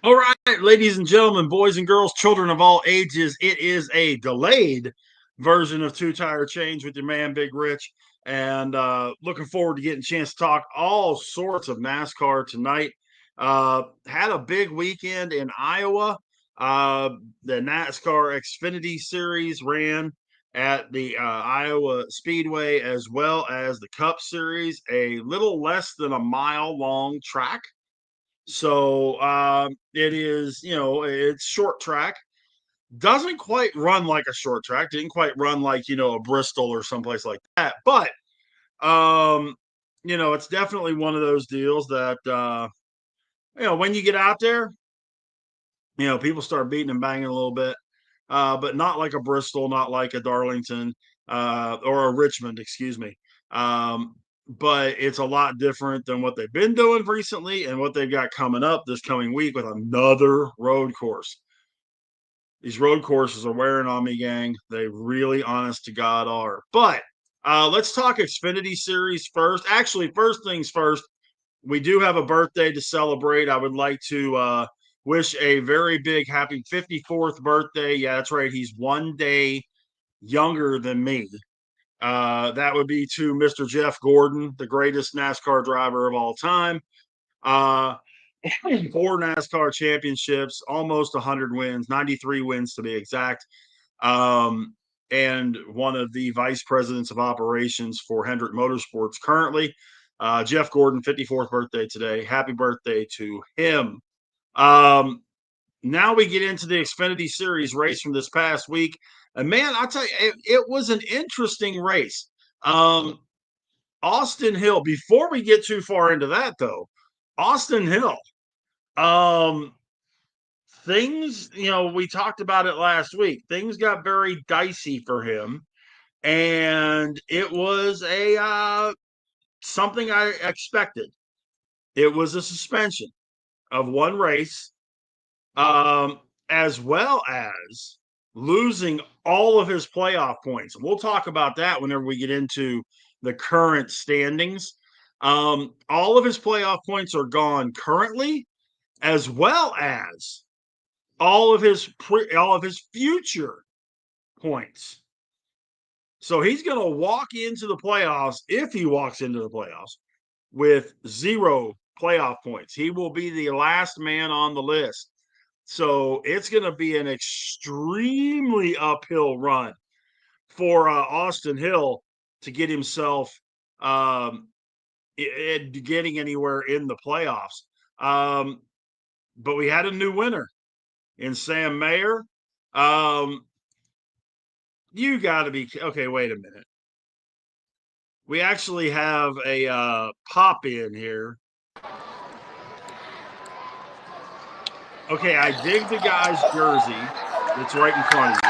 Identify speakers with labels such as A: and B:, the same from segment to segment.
A: All right, ladies and gentlemen, boys and girls, children of all ages, it is a delayed version of Two Tire Change with your man, Big Rich. And looking forward to getting a chance to talk all sorts of NASCAR tonight. Had a big weekend in Iowa. The NASCAR Xfinity Series ran at the Iowa Speedway, as well as the Cup Series, a little less than a mile long track. So it is, it's short track. Doesn't quite run like a short track. Didn't quite run like, a Bristol or someplace like that. But, um, it's definitely one of those deals that, when you get out there, people start beating and banging a little bit, but not like a Bristol, not like a Darlington or a Richmond, excuse me. Um, but it's a lot different than what they've been doing recently and what they've got coming up this coming week with another road course. These road courses are wearing on me, gang. They really, honest to God, are. But let's talk Xfinity Series first. Actually, first things first, we do have a birthday to celebrate. I would like to wish a very big happy 54th birthday. Yeah, that's right. He's one day younger than me. That would be to Mr. Jeff Gordon, the greatest NASCAR driver of all time. Uh, 4 NASCAR championships, almost 100 wins, 93 wins to be exact. And one of the vice presidents of operations for Hendrick Motorsports currently. Jeff Gordon, 54th birthday today. Happy birthday to him. Um, Now we get into the Xfinity Series race from this past week. And man, I'll tell you, it was an interesting race. Um, Austin Hill, before we get too far into that, though, Austin Hill, um, things, we talked about it last week. Things got very dicey for him. And it was a something I expected. It was a suspension of one race, um, as well as losing all of his playoff points. We'll talk about that whenever we get into the current standings. All of his playoff points are gone currently, as well as all of his future points. So he's going to walk into the playoffs, if he walks into the playoffs, with 0 playoff points. He will be the last man on the list. So it's going to be an extremely uphill run for Austin Hill to get himself getting anywhere in the playoffs. But we had a new winner in Sam Mayer. You got to be okay. Wait a minute. We actually have a pop in here. Okay, I dig the guy's jersey that's right in front of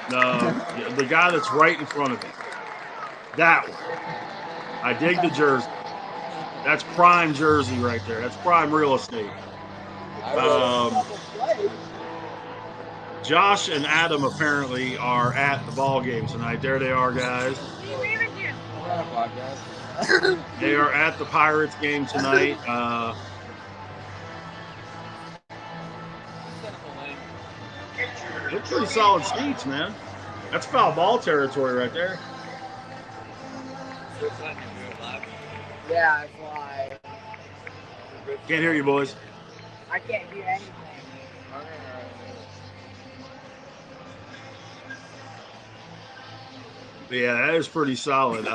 A: you. The guy that's right in front of you. That one. I dig the jersey. That's prime jersey right there. That's prime real estate. Josh and Adam apparently are at the ball game tonight. There they are, guys. They are at the Pirates game tonight. They're pretty solid seats, man. That's foul ball territory right there.
B: Yeah, I fly.
A: Can't hear you, boys.
B: I can't hear anything.
A: Yeah, that is pretty solid.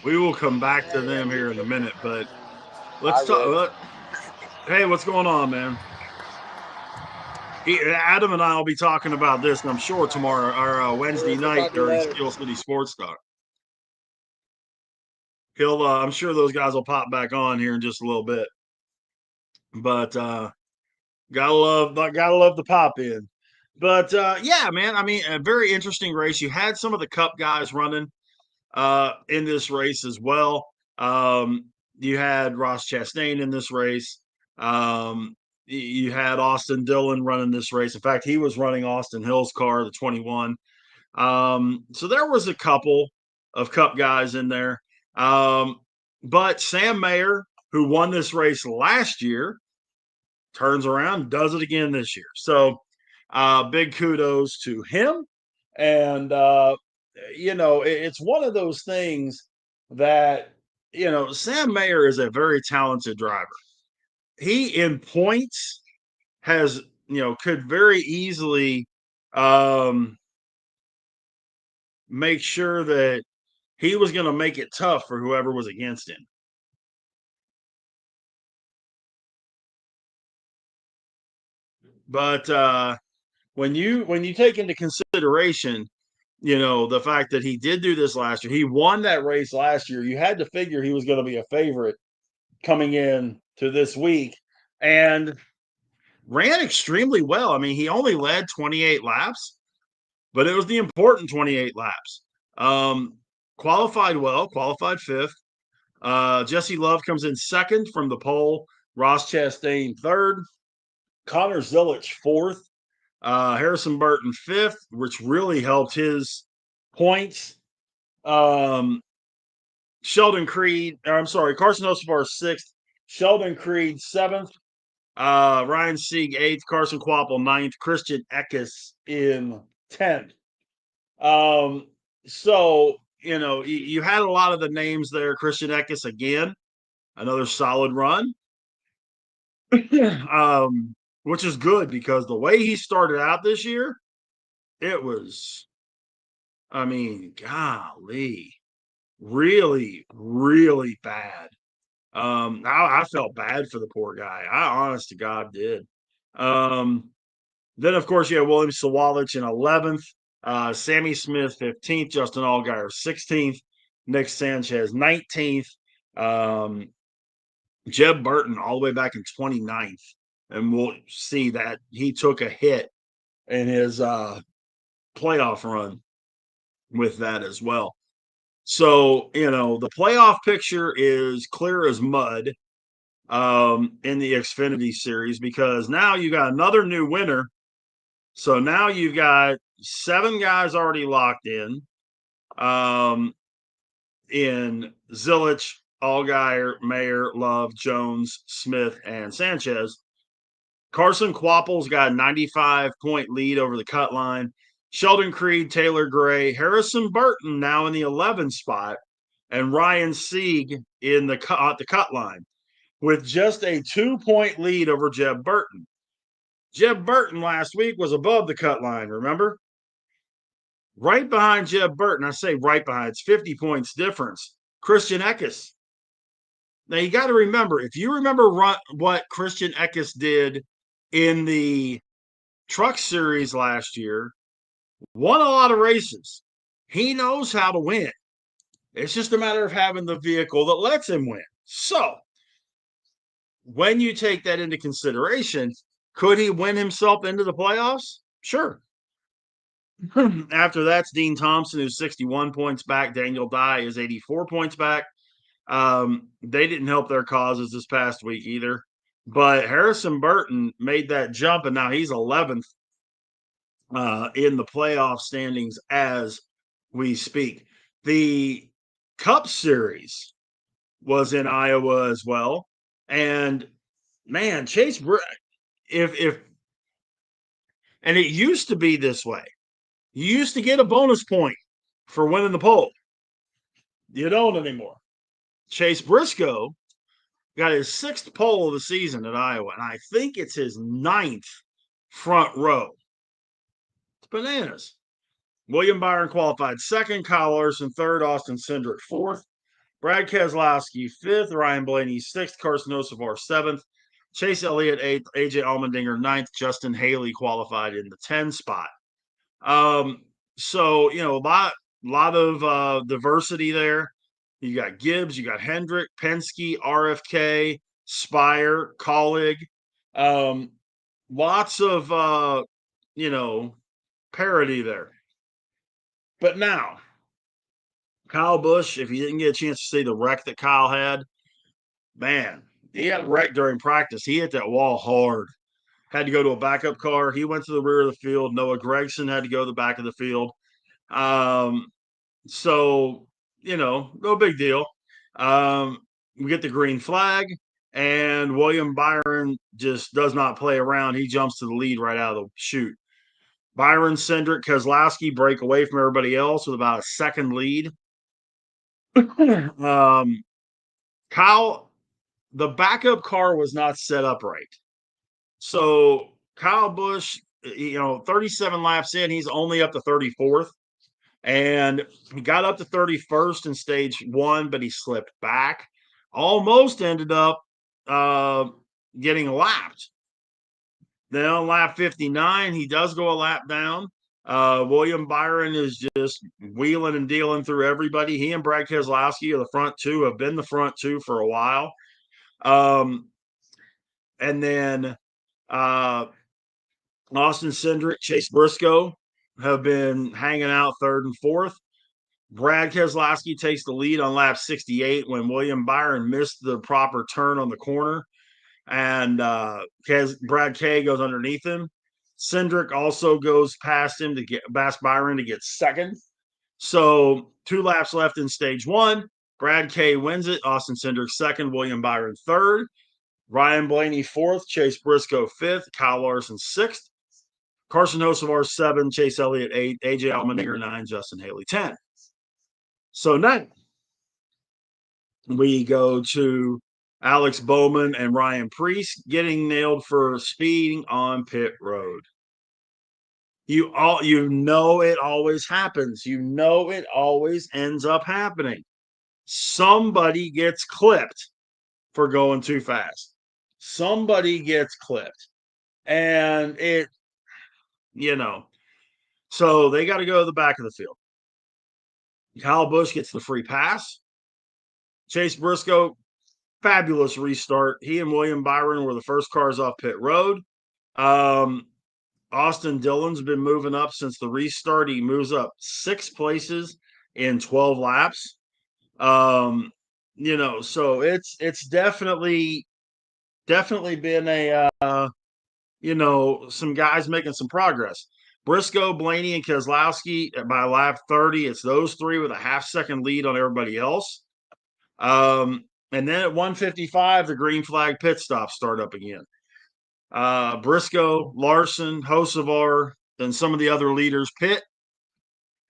A: We will come back to them here in a minute, but let's talk. Hey, what's going on, man? Adam and I will be talking about this, and I'm sure tomorrow or Wednesday night during Steel City Sports Talk. I'm sure those guys will pop back on here in just a little bit. But gotta love the pop in. But yeah, man. I mean, a very interesting race. You had some of the Cup guys running in this race as well. You had Ross Chastain in this race. You had Austin Dillon running this race. In fact, he was running Austin Hill's car, the 21. So there was a couple of Cup guys in there. But Sam Mayer who won this race last year, turns around, does it again this year. So big kudos to him. And, it's one of those things that, Sam Mayer is a very talented driver. He, in points, has, could very easily make sure that he was going to make it tough for whoever was against him. But when you take into consideration, the fact that he did do this last year, he won that race last year. You had to figure he was going to be a favorite coming in to this week, and ran extremely well. I mean, he only led 28 laps, but it was the important 28 laps. Qualified well, qualified fifth. Jesse Love comes in second from the pole. Ross Chastain third. Connor Zilich fourth. Harrison Burton fifth, which really helped his points. Carson Hocevar sixth. Sheldon Creed seventh. Ryan Sieg eighth. Carson Kvapil ninth. Christian Eckes in 10th. So, you had a lot of the names there. Christian Eckes again, another solid run. Which is good because the way he started out this year, it was, I mean, golly, really, really bad. I felt bad for the poor guy. I honest to God did. Then, of course, you have William Sawalich in 11th, Sammy Smith 15th, Justin Allgaier 16th, Nick Sanchez 19th, Jeb Burton all the way back in 29th. And we'll see that he took a hit in his playoff run with that as well. So, the playoff picture is clear as mud in the Xfinity series because now you got another new winner. So now you've got 7 guys already locked in Zilich, Allgaier, Mayer, Love, Jones, Smith, and Sanchez. Carson Kvapil's got a 95-point lead over the cut line. Sheldon Creed, Taylor Gray, Harrison Burton now in the 11th spot, and Ryan Sieg in the cut line with just a 2-point lead over Jeb Burton. Jeb Burton last week was above the cut line, remember? Right behind Jeb Burton, I say right behind, it's 50 points difference, Christian Eckes. Now, you got to remember, if you remember what Christian Eckes did in the Truck Series last year, won a lot of races. He knows how to win. It's just a matter of having the vehicle that lets him win. So, when you take that into consideration, could he win himself into the playoffs? Sure. After that's Dean Thompson, who's 61 points back. Daniel Dye is 84 points back. They didn't help their causes this past week either. But Harrison Burton made that jump, and now he's 11th in the playoff standings as we speak. The Cup Series was in Iowa as well. And, man, if and it used to be this way. You used to get a bonus point for winning the pole. You don't anymore. Chase Briscoe got his 6th pole of the season at Iowa, and I think it's his 9th front row. It's bananas. William Byron qualified 2nd, Kyle Larson 3rd, Austin Cindric 4th, Brad Keselowski 5th, Ryan Blaney 6th, Carson Hocevar 7th, Chase Elliott 8th, AJ Allmendinger 9th, Justin Haley qualified in the 10 spot. So, a lot of diversity there. You got Gibbs, you got Hendrick, Penske, RFK, Spire, Colleague. Lots of, parity there. But now, Kyle Busch, if you didn't get a chance to see the wreck that Kyle had, man, he had a wreck during practice. He hit that wall hard. Had to go to a backup car. He went to the rear of the field. Noah Gragson had to go to the back of the field. So, no big deal. we get the green flag, and William Byron just does not play around. He jumps to the lead right out of the chute. Byron, Cindric, Keselowski break away from everybody else with about a second lead. Kyle, the backup car was not set up right. So Kyle Busch, 37 laps in, he's only up to 34th. And he got up to 31st in stage one, but he slipped back. Almost ended up getting lapped. Then on lap 59, he does go a lap down. William Byron is just wheeling and dealing through everybody. He and Brad Keselowski are the front two, have been the front two for a while. And then Austin Cindric, Chase Briscoe have been hanging out third and fourth. Brad Keselowski takes the lead on lap 68 when William Byron missed the proper turn on the corner, and Brad K goes underneath him. Cindric also goes past him to get past Byron to get second. So 2 laps left in stage one. Brad K wins it. Austin Cindric second. William Byron third. Ryan Blaney fourth. Chase Briscoe fifth. Kyle Larson sixth. Carson Hocevar 7. Chase Elliott 8. AJ Allmendinger 9. Justin Haley 10. So next, we go to Alex Bowman and Ryan Preece getting nailed for speeding on pit road. You know it always happens. You know it always ends up happening. Somebody gets clipped for going too fast. Somebody gets clipped. And so they got to go to the back of the field. Kyle Busch gets the free pass. Chase Briscoe, fabulous restart. He and William Byron were the first cars off pit road. Austin Dillon's been moving up since the restart. He moves up 6 places in 12 laps. So it's definitely been some guys making some progress. Briscoe, Blaney, and Keselowski by lap 30. It's those three with a half-second lead on everybody else. And then at 155, the green flag pit stops start up again. Briscoe, Larson, Hocevar, then some of the other leaders pit.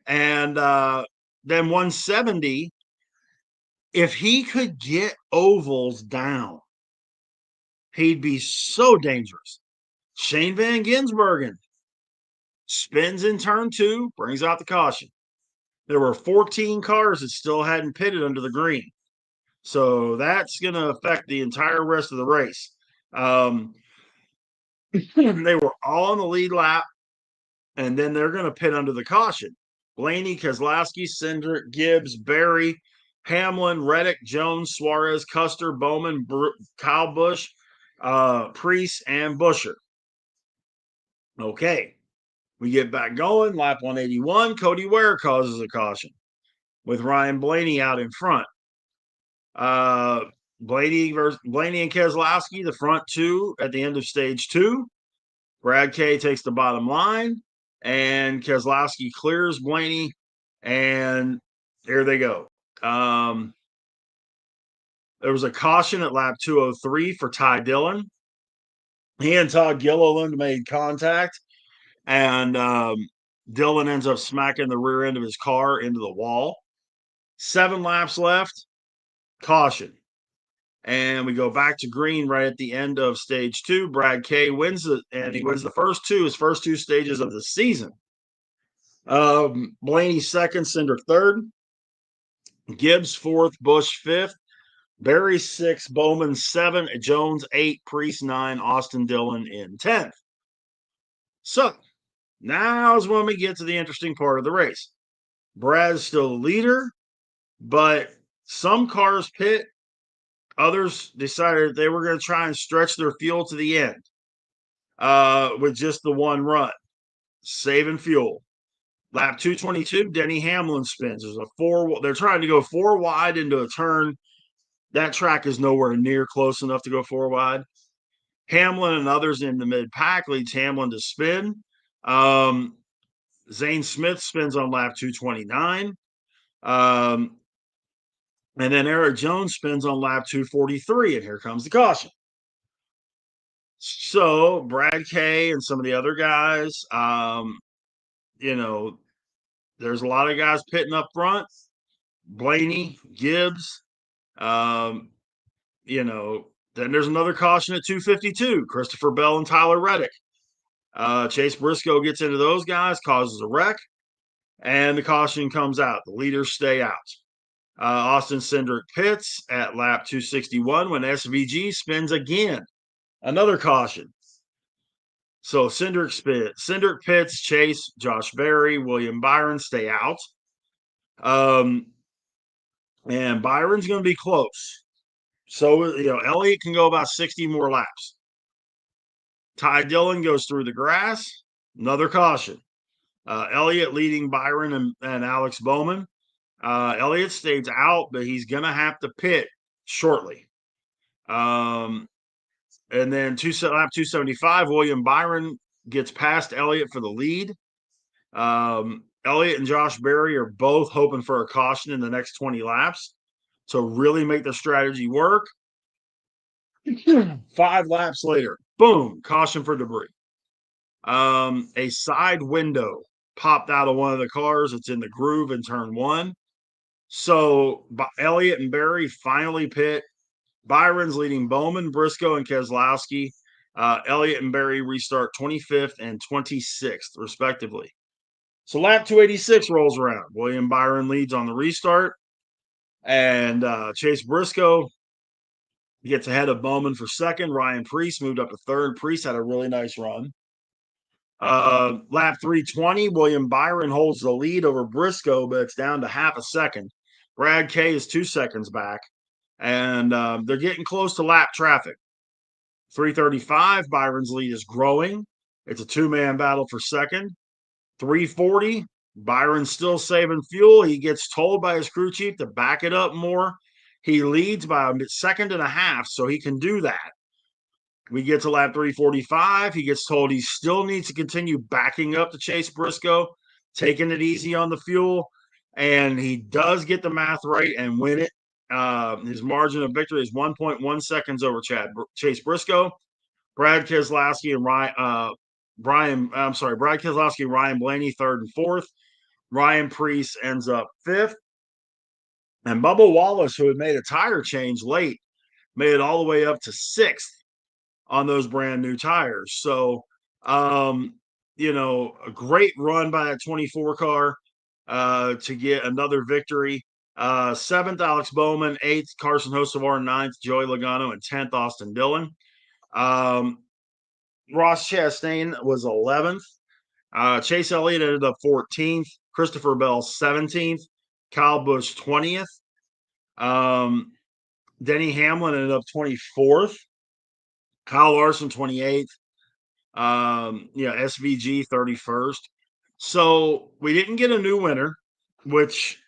A: And then 170, if he could get ovals down, he'd be so dangerous. Shane Van Gisbergen spins in turn 2, brings out the caution. There were 14 cars that still hadn't pitted under the green. So that's going to affect the entire rest of the race. They were all on the lead lap, and then they're going to pit under the caution. Blaney, Keselowski, Cindric, Gibbs, Berry, Hamlin, Reddick, Jones, Suarez, Custer, Bowman, Kyle Busch, Preece, and Buescher. Okay, we get back going. Lap 181, Cody Ware causes a caution with Ryan Blaney out in front. Blaney and Keselowski, the front two at the end of stage 2. Brad K takes the bottom line, and Keselowski clears Blaney, and there they go. There was a caution at lap 203 for Ty Dillon. He and Todd Gilliland made contact, and Dillon ends up smacking the rear end of his car into the wall. 7 laps left, caution. And we go back to green right at the end of stage 2. Brad K wins it, and he wins his first 2 stages of the season. Blaney second, Cindric third, Gibbs fourth, Busch fifth, Berry 6, Bowman 7, Jones 8, Preece 9, Austin Dillon in 10th. So now is when we get to the interesting part of the race. Brad's still the leader, but some cars pit. Others decided they were going to try and stretch their fuel to the end with just the one run, saving fuel. Lap 222, Denny Hamlin spins. They're trying to go 4 wide into a turn. That track is nowhere near close enough to go 4 wide. Hamlin and others in the mid-pack leads Hamlin to spin. Zane Smith spins on lap 229. And then Eric Jones spins on lap 243, and here comes the caution. So Brad Kay and some of the other guys, there's a lot of guys pitting up front. Blaney, Gibbs, um, then there's another caution at 252, Christopher Bell and Tyler Reddick. Chase Briscoe gets into those guys, causes a wreck, and the caution comes out. The leaders stay out. Austin Cindric pits at lap 261 when SVG spins again. Another caution. So Cindric pits, Chase, Josh Berry, William Byron stay out. And Byron's going to be close. So, Elliott can go about 60 more laps. Ty Dillon goes through the grass. Another caution. Elliott leading Byron and Alex Bowman. Elliott stays out, but he's going to have to pit shortly. And then lap 275, William Byron gets past Elliott for the lead. Elliott and Josh Berry are both hoping for a caution in the next 20 laps to really make the strategy work. 5 laps later, boom, caution for debris. A side window popped out of one of the cars. It's in the groove in turn 1. So Elliott and Berry finally pit. Byron's leading Bowman, Briscoe, and Keselowski. Elliott and Berry restart 25th and 26th, respectively. So lap 286 rolls around. William Byron leads on the restart. And Chase Briscoe gets ahead of Bowman for second. Ryan Preece moved up to third. Preece had a really nice run. Lap 320, William Byron holds the lead over Briscoe, but it's down to half a second. Brad Kay is 2 seconds back. And they're getting close to lap traffic. 335, Byron's lead is growing. It's a 2-man battle for second. 340, Byron's still saving fuel. He gets told by his crew chief to back it up more. He leads by a second and a half, so he can do that. We get to lap 345. He gets told he still needs to continue backing up to Chase Briscoe, taking it easy on the fuel, and he does get the math right and win it. His margin of victory is 1.1 seconds over Chase Briscoe. Brad Keselowski and Brad Keselowski and Ryan Blaney third and fourth. Ryan Preece ends up fifth. And Bubba Wallace, who had made a tire change late, made it all the way up to sixth on those brand new tires. So, a great run by that 24 car to get another victory. 7th, Alex Bowman. 8th, Carson Hocevar. 9th, Joey Logano. And 10th, Austin Dillon. Ross Chastain was 11th. Chase Elliott ended up 14th. Christopher Bell 17th. Kyle Busch 20th. Denny Hamlin ended up 24th. Kyle Larson 28th. SVG 31st. So we didn't get a new winner, which,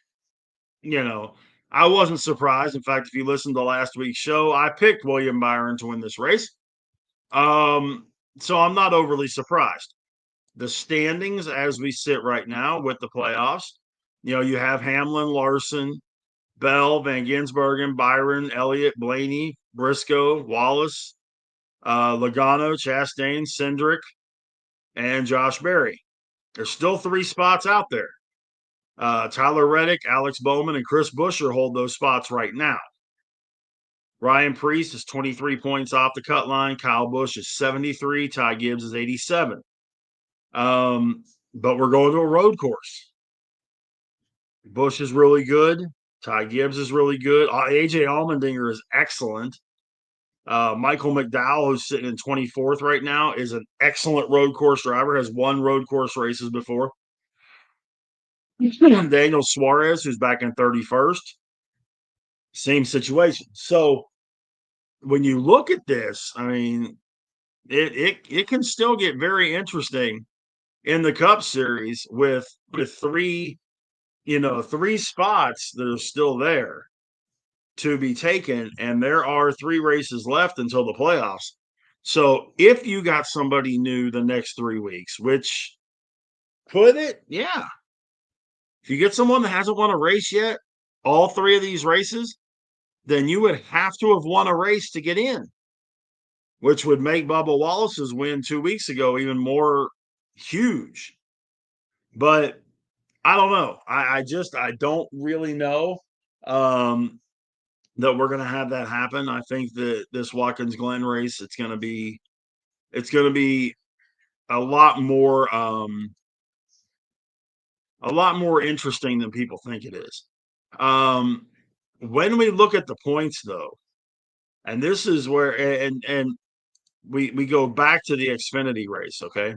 A: I wasn't surprised. In fact, if you listened to last week's show, I picked William Byron to win this race. So I'm not overly surprised. The standings as we sit right now with the playoffs, you have Hamlin, Larson, Bell, Van Gisbergen, Byron, Elliott, Blaney, Briscoe, Wallace, Logano, Chastain, Cindric, and Josh Berry. There's still 3 spots out there. Tyler Reddick, Alex Bowman, and Chris Buescher hold those spots right now. Ryan Preece is 23 points off the cut line. Kyle Busch is 73. Ty Gibbs is 87. But we're going to a road course. Busch is really good. Ty Gibbs is really good. AJ Allmendinger is excellent. Michael McDowell, who's sitting in 24th right now, is an excellent road course driver, has won road course races before. Daniel Suarez, who's back in 31st. Same situation. So when you look at this, I mean, it can still get very interesting in the Cup Series with 3 spots that are still there to be taken, and there are 3 races left until the playoffs. So if you got somebody new the next 3 weeks, which could it? Yeah. If you get someone that hasn't won a race yet, all 3 of these races, then you would have to have won a race to get in, which would make Bubba Wallace's win 2 weeks ago even more huge. But I don't know. I don't really know that we're going to have that happen. I think that this Watkins Glen race, it's going to be a lot more interesting than people think it is. When we look at the points, though, and this is where and we go back to the Xfinity race, okay?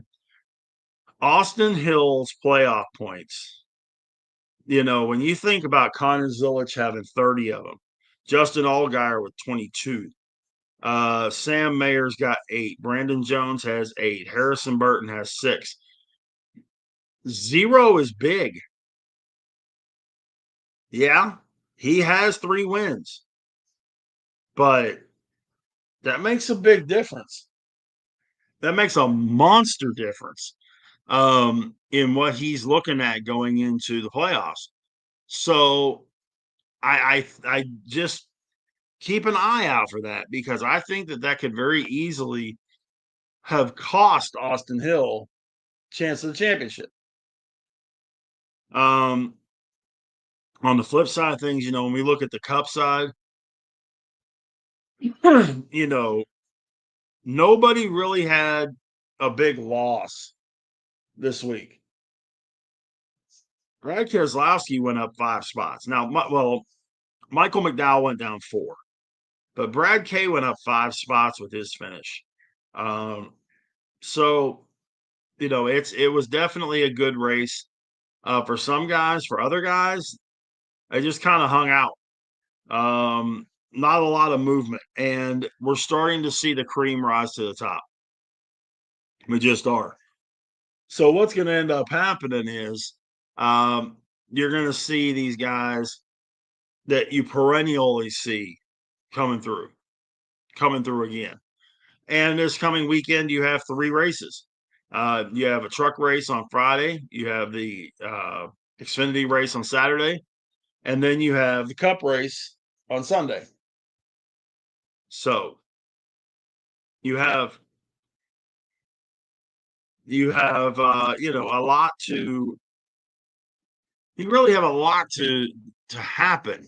A: Austin Hill's playoff points. When you think about Connor Zilich having 30 of them, Justin Allgaier with 22, Sam Mayer's got 8, Brandon Jones has 8, Harrison Burton has 6. 0 is big. Yeah, he has 3 wins, but that makes a big difference. That makes a monster difference in what he's looking at going into the playoffs. So I just keep an eye out for that, because I think that could very easily have cost Austin Hill chance of the championship. On the flip side of things, when we look at the Cup side, nobody really had a big loss this week. Brad Keselowski went up 5 spots. Now, Michael McDowell went down 4, but Brad K went up 5 spots with his finish. So, it was definitely a good race for some guys. For other guys, they just kind of hung out. Not a lot of movement, and we're starting to see the cream rise to the top. We just are. So what's going to end up happening is you're going to see these guys that you perennially see coming through again. And this coming weekend, you have 3 races. You have a truck race on Friday. You have the Xfinity race on Saturday. And then you have the Cup race on Sunday. So you have a lot to you really have a lot to happen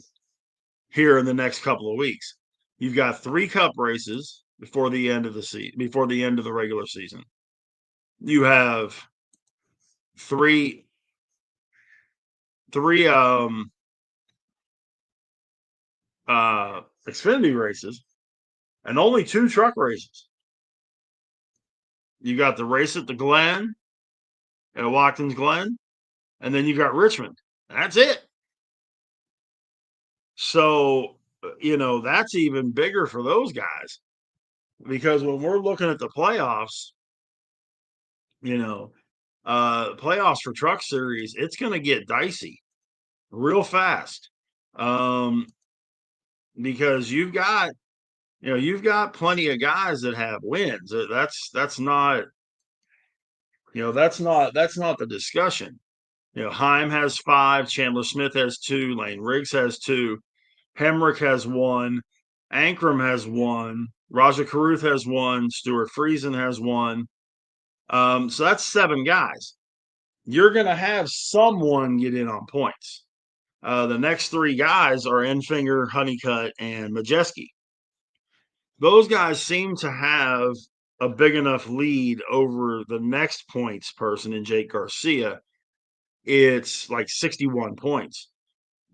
A: here in the next couple of weeks. You've got 3 Cup races before the end of the season, before the end of the regular season. You have 3 Xfinity races and only 2 truck races. You got the race at the Glen, at Watkins Glen, and then you got Richmond. That's it. So, that's even bigger for those guys, because when we're looking at the playoffs, playoffs for Truck Series, it's going to get dicey real fast, because you've got plenty of guys that have wins. That's not the discussion. Heim has 5, Chandler Smith has 2, Lane Riggs has 2, Hemrick has 1, Ankrum has 1, Raja Karuth has 1, Stuart Friesen has 1. So that's 7 guys. You're going to have someone get in on points. The next 3 guys are Enfinger, Honeycutt, and Majeski. Those guys seem to have a big enough lead over the next points person in Jake Garcia. It's like 61 points.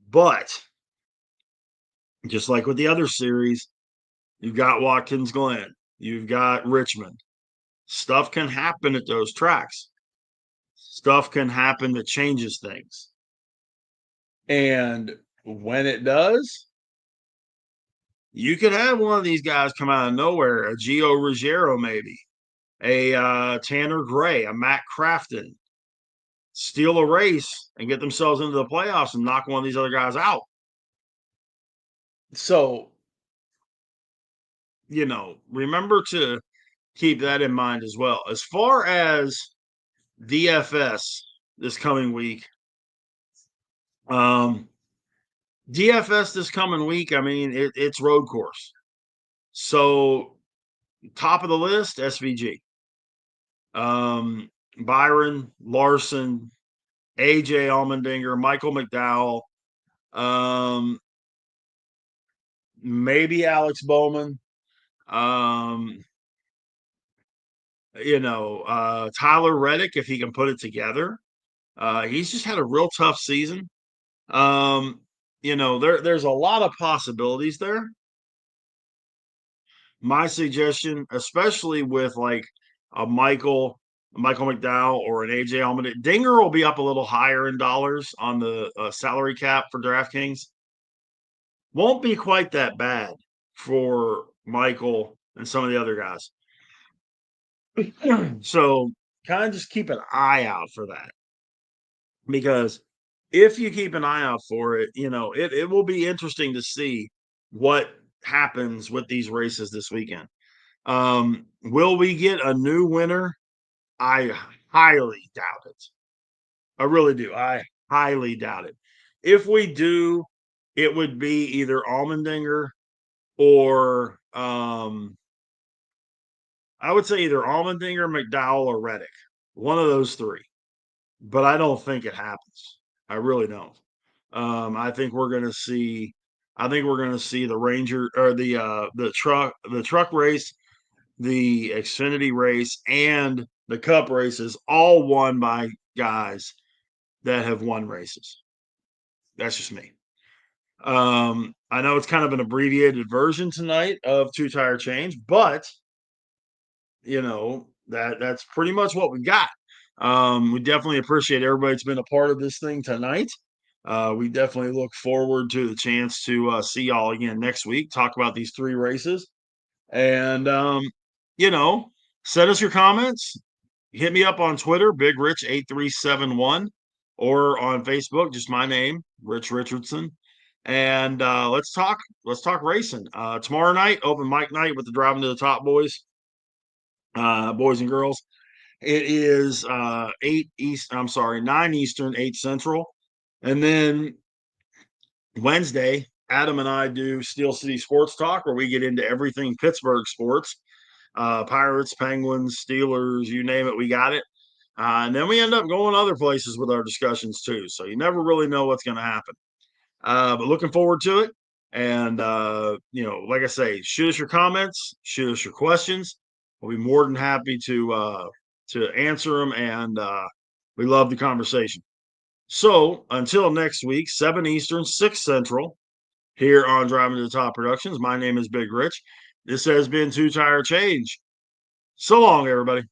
A: But just like with the other series, you've got Watkins Glen, you've got Richmond. Stuff can happen at those tracks. Stuff can happen that changes things. And when it does, you could have one of these guys come out of nowhere, a Gio Ruggiero maybe, a Tanner Gray, a Matt Crafton, steal a race and get themselves into the playoffs and knock one of these other guys out. So, remember to keep that in mind as well. As far as DFS this coming week, DFS this coming week, I mean, it's road course. So top of the list, SVG. Byron, Larson, AJ Allmendinger, Michael McDowell, um, maybe Alex Bowman. Um, Tyler Reddick, if he can put it together. He's just had a real tough season. There's a lot of possibilities there. My suggestion, especially with like a Michael McDowell or an AJ Allmendinger, Dinger will be up a little higher in dollars on the salary cap for DraftKings. Won't be quite that bad for Michael and some of the other guys. So kind of just keep an eye out for that, because if you keep an eye out for it, it will be interesting to see what happens with these races this weekend. Will we get a new winner? I highly doubt it. I really do. I highly doubt it. If we do, it would be either Allmendinger or I would say either Allmendinger, McDowell, or Reddick. One of those three. But I don't think it happens. I really don't. I think we're going to see. I think we're going to see the Ranger or the truck race, the Xfinity race, and the Cup races all won by guys that have won races. That's just me. I know it's kind of an abbreviated version tonight of two tire change, but that's pretty much what we got. We definitely appreciate everybody that's been a part of this thing tonight. We definitely look forward to the chance to see y'all again next week, talk about these three races. And, send us your comments. Hit me up on Twitter, Big Rich 8371, or on Facebook, just my name, Rich Richardson. And let's talk racing. Tomorrow night, open mic night with the Driving to the Top boys, boys and girls. It is 9 Eastern, 8 Central. And then Wednesday, Adam and I do Steel City Sports Talk, where we get into everything Pittsburgh sports. Pirates, Penguins, Steelers, you name it, we got it. And then we end up going other places with our discussions too. So you never really know what's going to happen. But looking forward to it. And, like I say, shoot us your comments, shoot us your questions. We'll be more than happy to answer them. And we love the conversation. So until next week, 7 Eastern, 6 Central, here on Driving to the Top Productions. My name is Big Rich. This has been Two Tire Change. So long, everybody.